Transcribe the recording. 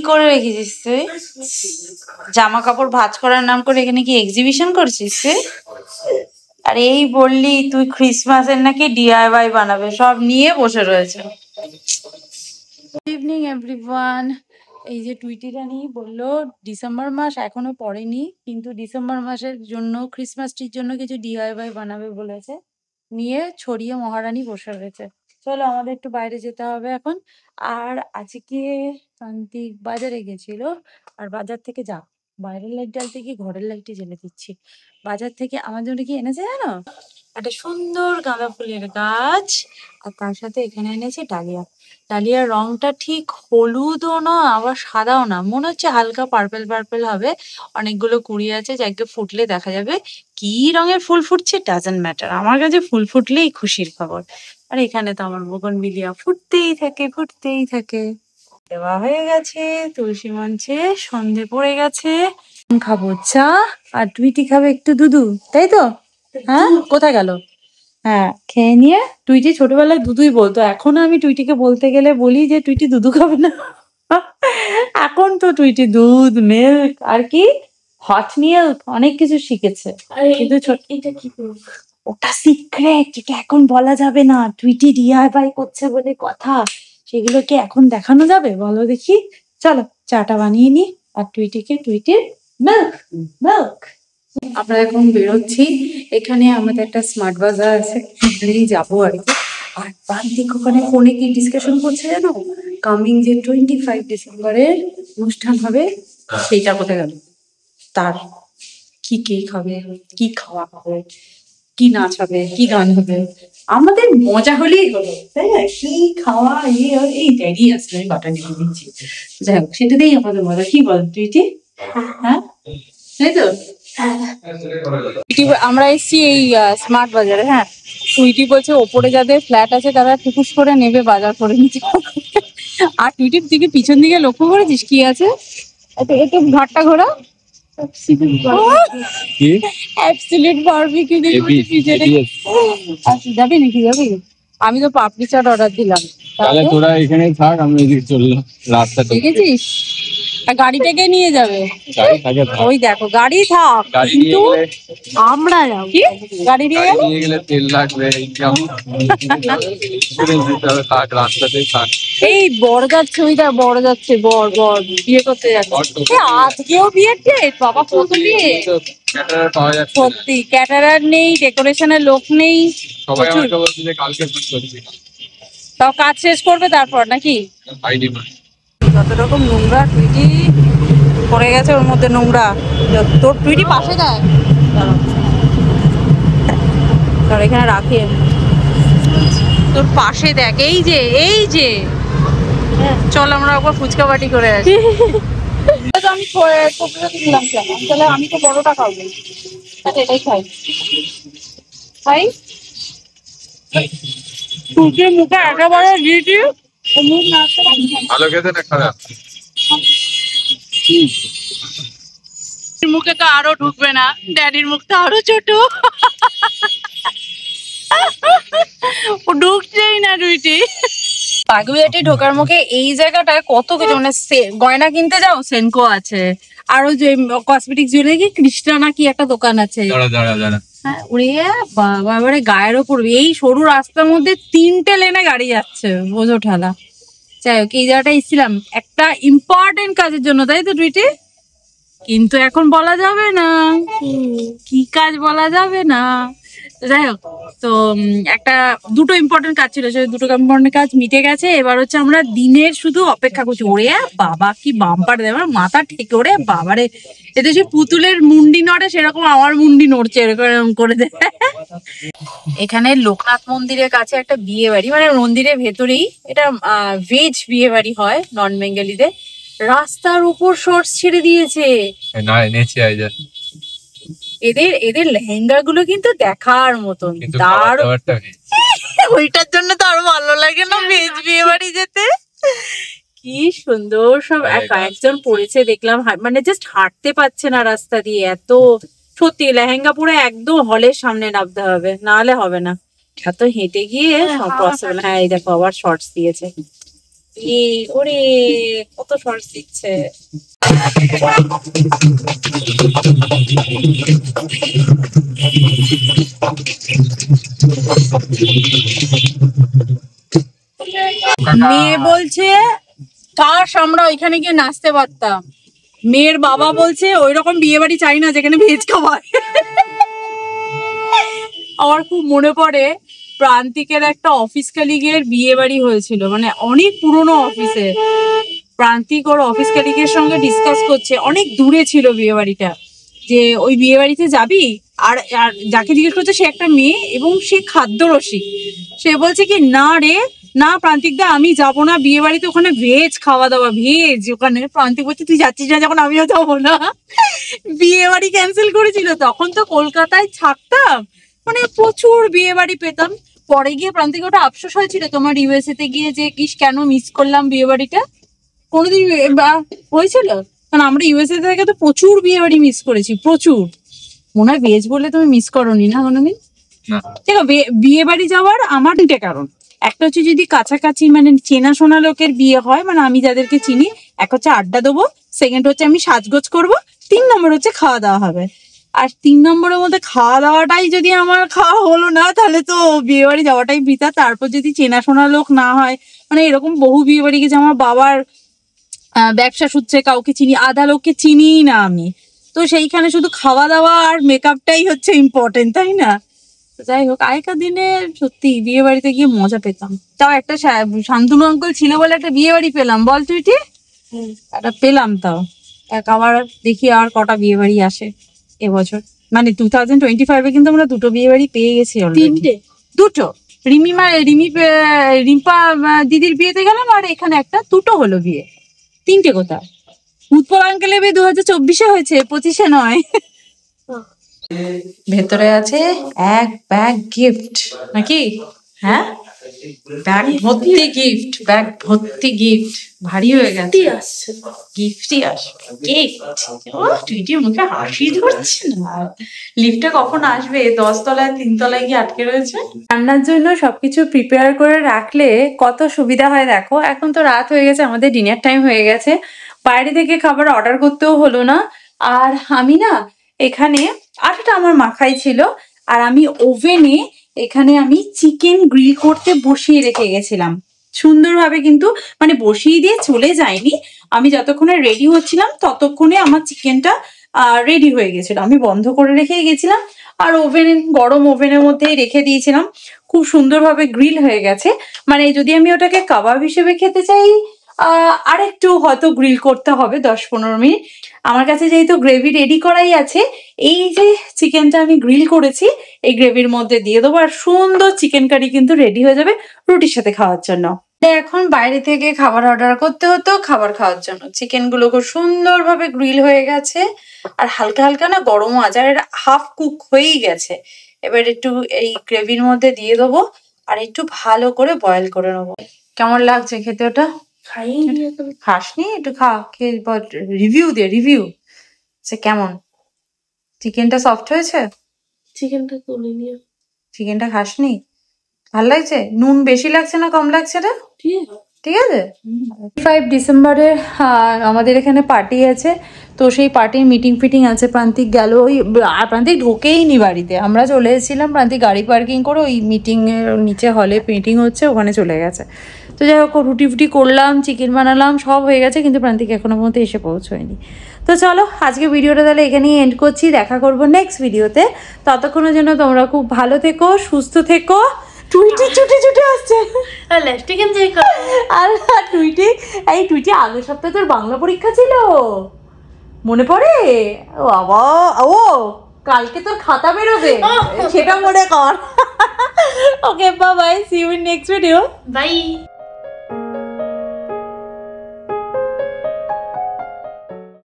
করে রেখেছিস তুই? জামা কাপড় ভাঁজ করার নাম করে এখানে কি এক্সিবিশন করছিস তুই? আর এই বললি তুই ক্রিসমাসের নাকি ডিআইওয়াই বানাবে, সব নিয়ে বসে রয়েছে। Good evening everyone. এই যে টুইটি রানী বললো ডিসেম্বর মাস এখনো পড়েনি, কিন্তু ডিসেম্বর মাসের জন্য ক্রিসমাস ট্রির জন্য কিছু ডিআইওয়াই বানাবে বলেছে, নিয়ে ছড়িয়ে মহারানী বসে রয়েছে। চলো আমাদের একটু বাইরে যেতে হবে এখন। আর আজকে প্রান্তিক বাজারে গেছিল, আর বাজার থেকে যা বাইরের লাইট জ্বালতে গিয়ে ঘরের লাইটই জ্বেলে দিচ্ছি। বাজার থেকে আমার জন্য কি এনেছে জানো? একটা সুন্দর গাঁদা ফুলের গাছ, আর তার সাথে এখানে এনেছে ডালিয়া। ডালিয়ার রংটা ঠিক হলুদও না আবার সাদাও না, মনে হচ্ছে হালকা পার্পেল পার্পেল হবে। অনেকগুলো কুড়ি আছে, যাকে ফুটলে দেখা যাবে কি রঙের ফুল ফুটছে ডাজন্ট ম্যাটার, আমার কাছে ফুল ফুটলেই খুশির খবর। আর এখানে তো আমার বোগনভিলিয়া ফুটতেই থাকে ফুটতেই থাকে। দেওয়া হয়ে গেছে তুলসী মঞ্চে, সন্ধে পড়ে গেছে। খাবো চা, আর টুইটি খাবে একটু দুধু, তাই তো? হ্যাঁ, কোথায় গেল? হ্যাঁ, খেয়ে নিয়ে। টুইটি ছোটবেলায় দুধুই বলতো, এখন আমি টুইটিকে বলতে গেলে বলি যে টুইটি দুধু খাবে না। এখন তো টুইটি দুধ, মিল্ক আর কি হট মিল্ক অনেক কিছু শিখেছে, কিন্তু এটা কি ওটা সিক্রেট, এটা এখন বলা যাবে না। টুইটি ডিআইওয়াই করছে বলে কথা, সেগুলোকে এখন দেখানো যাবে বলো দেখি? চলো চাটা বানিয়ে নি, আর টুইটিকে টুইটির মিল্ক মিল্ক। আমরা এখন বেরোচ্ছি, এখানে আমাদের একটা স্মার্ট বাজার আছে, এখানেই যাবো আর কি। আর প্রান্তিক ওখানে ফোনে কি ডিসকাশন করছে জানো? কামিং যে 25 ডিসেম্বরের অনুষ্ঠান হবে, সেইটা কোথায় গেল? তার কি কে খাবে, কি খাওয়া হবে, কি নাচ হবে, কি গান হবে, আমাদের মজা হলেই হলো, তাই না? কি খাওয়া এই ড্যাডি আসলে আমি বাটা নিয়ে দিচ্ছি, যাই হোক সেটাতেই আমাদের মজা। কি বল তুই? হ্যাঁ তাই তো। আমরা এসছি এই স্মার্ট বাজারে। হ্যাঁ, টুইটি বলছে ওপরে যাদের ফ্ল্যাট আছে তারা টুকুস করে নেবে বাজার করে নিচ্ছে। আর টুইটির দিকে পিছন দিকে লক্ষ্য করেছিস কি আছে? একটু ঘাটটা ঘোরা, যাবি নাকি? যাবি? আমি তো পাপড়ি চাট অর্ডার দিলাম। তাহলে তোরা এখানেই থাক, আমি এদিকে চললাম রাস্তা। দেখেছিস গাড়িটাকে নিয়ে যাবে, ওই দেখো গাড়ি থাক, কিন্তু আমরা যাবো। গাড়ি নিয়ে গেলে তেল লাগবে, রাস্তাতেই থাক। এই বর যাচ্ছে, ওইটা বর যাচ্ছে, বর বর বিয়ে করতে যাচ্ছে। আজকেও বিয়ের ডেট, বাবা কত বিয়ে! সত্যি ক্যাটারার নেই, ডেকোরেশনের লোক নেই, তাও কাজ শেষ করবে তারপর নাকি? যত রকম নোংরা টুইটি পড়ে গেছে ওর মধ্যে, নোংরা। তোর টুইটি পাশে দেয়, তোর এখানে রাখে, তোর পাশে দেখ, এই যে এই যে। চল আমরা একবার ফুচকা বাটি করে আসি। আমি দিলাম কেন? তাহলে আমি তো বড়টা খাবো, এটাই খাই খাই। টুইটির মুখে একেবারে দিয়েছি, মুখ নাড়তে ভালো খেতে না খারাপ? মুখে তো আরো ঢুকবে না, ড্যাডির মুখ তো আরো ছোট, ঢুকছেই না টুইটি। পাগুয়াটি ঢোকার মুখে এই জায়গাটায় কত কিছু, মানে গয়না কিনতে যাও সেনকো আছে, আরো যে কসমেটিক জুয়েলারি কি কৃষ্ণা না কি একটা দোকান আছে। হ্যাঁ, ওরে বাবা, এবারে গায়ের ওপর এই সরু রাস্তার মধ্যে 3টে লেনে গাড়ি যাচ্ছে, বোঝো ঠালা। যাই হোক, এই জায়গাটা এসেছিলাম একটা ইম্পর্টেন্ট কাজের জন্য, তাই তো টুইটি? কিন্তু এখন বলা যাবে না কি কাজ, বলা যাবে না। যাই হোক, তো দুটো ইম্পর্টেন্ট কাজ ছিল, সেই দুটো ইম্পর্টেন্ট কাজ মিটে গেছে। এবার হচ্ছে আমরা দিনের শুধু অপেক্ষা করছি। ওরে বাবা কি বাম্পার দেয়, আমার মাথা ঠেকে, ওরে বাবারে, এতে সে পুতুলের মুন্ডি নড়ে সেরকম আমার মুন্ডি নড়ছে, এরকম করে দেয়। এখানে লোকনাথ মন্দিরের কাছে একটা বিয়ে বাড়ি, মানে মন্দিরের ভেতরেই, এটা ভেজ বিয়ে বাড়ি হয় নন বেঙ্গলিদের। রাস্তার উপর শর্টস ছেড়ে দিয়েছে। এদের লেহেঙ্গা গুলো কিন্তু দেখার মতন, ওইটার জন্য তো আরো ভালো লাগে না ভেজ বিয়ে বাড়ি যেতে। কি সুন্দর সব একজন পড়েছে দেখলাম, মানে জাস্ট হাঁটতে পারছে না রাস্তা দিয়ে, এত সত্যি লেহেঙ্গা পরে একদম হলের সামনে নামতে হবে, নাহলে হবে না, এত হেঁটে গিয়ে সব পসিবল। হ্যাঁ, এই দেখো আবার শর্টস দিয়েছে। ওরে কত শর্টস দিচ্ছে। মেয়ে বলছে কাশ আমরা ওইখানে গিয়ে নাচতে পারতাম। মেয়ের বাবা বলছে ওই রকম বিয়ে বাড়ি চাই না যেখানে ভেজ খাওয়ায়। আমার খুব মনে পড়ে প্রান্তিকের একটা অফিস কালিগের বিয়ে বাড়ি হয়েছিল, মানে অনেক পুরনো অফিসে। প্রান্তিক ওর অফিস কালিগের সঙ্গে ডিসকাস করছে, অনেক দূরে ছিল বিয়ে বাড়িটা, যে ওই বিয়ে বাড়িতে যাবি। আর যাকে জিজ্ঞেস করছে সে একটা মেয়ে এবং সে খাদ্যরসিক। সে বলছে কি না রে না প্রান্তিক দা আমি যাবো না বিয়ে বাড়িতে, ওখানে ভেজ খাওয়া দাওয়া ভেজ। ওখানে প্রান্তিক বলছে তুই যাচ্ছিস না যখন আমিও যাবো না। বিয়ে বাড়ি ক্যান্সেল করেছিল। তখন তো কলকাতায় থাকতাম, মানে প্রচুর বিয়ে বাড়ি পেতাম। পরে গিয়ে প্রান্তিক ওটা আফসোস হয়েছিল তোমার ইউএসএ তে গিয়ে যে কিস কেন মিস করলাম বিয়ে বাড়িটা। কোনোদিন হয়েছিল? কারণ আমরা ইউএসএ থেকে তো প্রচুর বিয়ে বাড়ি মিস করেছি, প্রচুর। মনে হয় ভেজ বলে তুমি মিস করোনি না কোনোদিন? দেখো বিয়ে বাড়ি যাওয়ার আমার দুইটা কারণ। একটা হচ্ছে যদি কাছাকাছি মানে চেনাশোনা লোকের বিয়ে হয়, মানে আমি যাদেরকে চিনি, এক হচ্ছে আড্ডা দেবো, সেকেন্ড হচ্ছে আমি সাজগোজ করবো, 3 নম্বর হচ্ছে খাওয়া দাওয়া হবে। আর 3 নম্বরের মধ্যে খাওয়া দাওয়াটাই যদি আমার খাওয়া হলো না তাহলে তো বিয়ে বাড়ি যাওয়াটাই বৃথা। তারপর যদি চেনাশোনা লোক না হয়, মানে এরকম বহু বিয়ে বাড়ি গেছে, আমার বাবার ব্যবসা সূত্রে কাউকে চিনি, আধা লোককে চিনিই না আমি। তো সেইখানে শুধু খাওয়া দাওয়া আর মেকআপটাই হচ্ছে ইম্পর্টেন্ট, তাই না? যাই হোক, আগেকার দিনে সত্যি বিয়ে বাড়িতে গিয়ে মজা পেতাম। তাও একটা শান্তনু আঙ্কেল ছিল বলে একটা বিয়ে বাড়ি পেলাম, বল তুই ঠিক একটা পেলাম। তাও আবার দেখি আর কটা বিয়ে বাড়ি আসে এবছর, মানে 2025-এ কিন্তু আমরা 2টো বিয়ে বাড়ি পেয়ে গেছি। 2টো রিম্পা দিদির বিয়েতে গেলাম, আর এখানে একটা 2টো হলো বিয়ে। 3টে কোথায়? উৎপল আঙ্কেলের বিয়ে 2024-এ হয়েছে, 25-এ নয়। ভেতরে আছে এক ব্যাগ গিফট নাকি? হ্যাঁ, ব্যাগ ভর্তি গিফট, ব্যাগ ভর্তি গিফট। ভারী হয়ে গেছে, গিফটই আসবে। তুই মুখে হাসি ধরছে না। লিফটে কখন আসবে? 10 তলায় 3 তলায় গিয়ে আটকে রয়েছে। রান্নার জন্য সবকিছু প্রিপেয়ার করে রাখলে কত সুবিধা হয় দেখো। এখন তো রাত হয়ে গেছে, আমাদের ডিনার টাইম হয়ে গেছে, বাইরে থেকে খাবার অর্ডার করতেও হলো না। আর আমি না এখানে আটাটা আমার মাখাই ছিল, আর আমি ওভেনে এখানে আমি চিকেন গ্রিল করতে বসিয়ে রেখে গেছিলাম সুন্দরভাবে। কিন্তু মানে বসিয়ে দিয়ে চলে যায়নি, আমি যতক্ষণে রেডি হচ্ছিলাম ততক্ষণে আমার চিকেনটা রেডি হয়ে গেছিল। আমি বন্ধ করে রেখে গেছিলাম আর গরম ওভেনের মধ্যেই রেখে দিয়েছিলাম। খুব সুন্দরভাবে গ্রিল হয়ে গেছে। মানে যদি আমি ওটাকে কাবাব হিসেবে খেতে চাই আরেকটু হয়তো গ্রিল করতে হবে 10-15 মিনিট। আমার কাছে যেহেতু গ্রেভি রেডি করাই আছে, এই যে চিকেনটা আমি গ্রিল করেছি এই গ্রেভির মধ্যে দিয়ে দেবো, আর সুন্দর চিকেন কারি কিন্তু রেডি হয়ে যাবে রুটির সাথে খাওয়ার জন্য। এখন বাইরে থেকে খাবার অর্ডার করতে হতো খাবার খাওয়ার জন্য। চিকেন গুলো খুব সুন্দরভাবে গ্রিল হয়ে গেছে, আর হালকা হালকা না গরমও আছে, আর এটা হাফ কুক হয়েই গেছে। এবার একটু এই গ্রেভির মধ্যে দিয়ে দেবো আর একটু ভালো করে বয়েল করে নেবো। কেমন লাগছে খেতে ওটা? খাসনি? একটু খা, খেয়ে রিভিউ দে, রিভিউ। সে কেমন? চিকেনটা সফট হয়েছে? চিকেনটা তুলে নিয়ে চিকেনটা খাসনি? ভাল লাগছে? নুন বেশি লাগছে না কম লাগছে রে? ঠিক আছে। 5 ডিসেম্বরে আমাদের এখানে পার্টি আছে, তো সেই পার্টির মিটিং ফিটিং আছে। প্রান্তিক গেল, ওই প্রান্তিক ঢোকেই নি বাড়িতে, আমরা চলে এসেছিলাম। প্রান্তিক গাড়ি পার্কিং করে ওই মিটিংয়ের নিচে হলে মিটিং হচ্ছে ওখানে চলে গেছে। তো যাই হোক, রুটি ফুটি করলাম, চিকেন বানালাম, সব হয়ে গেছে, কিন্তু প্রান্তিক এখনো পর্যন্ত এসে পৌঁছয়নি। তো চলো আজকে ভিডিওটা তাহলে এখানেই এন্ড করছি। দেখা করবো নেক্সট ভিডিওতে। ততক্ষণের জন্য তোমরা খুব ভালো থেকো, সুস্থ থেকো। টুইটি ছুটে ছুটে আসছে, আর টুইটি এই টুইটি আগের সপ্তাহে তোর বাংলা পরীক্ষা ছিল মনে পড়ে? ও বাবা, ও কালকে তোর খাতা বেরোবে, সেটা মনে কর। Okay, bye bye, see you in next video, by.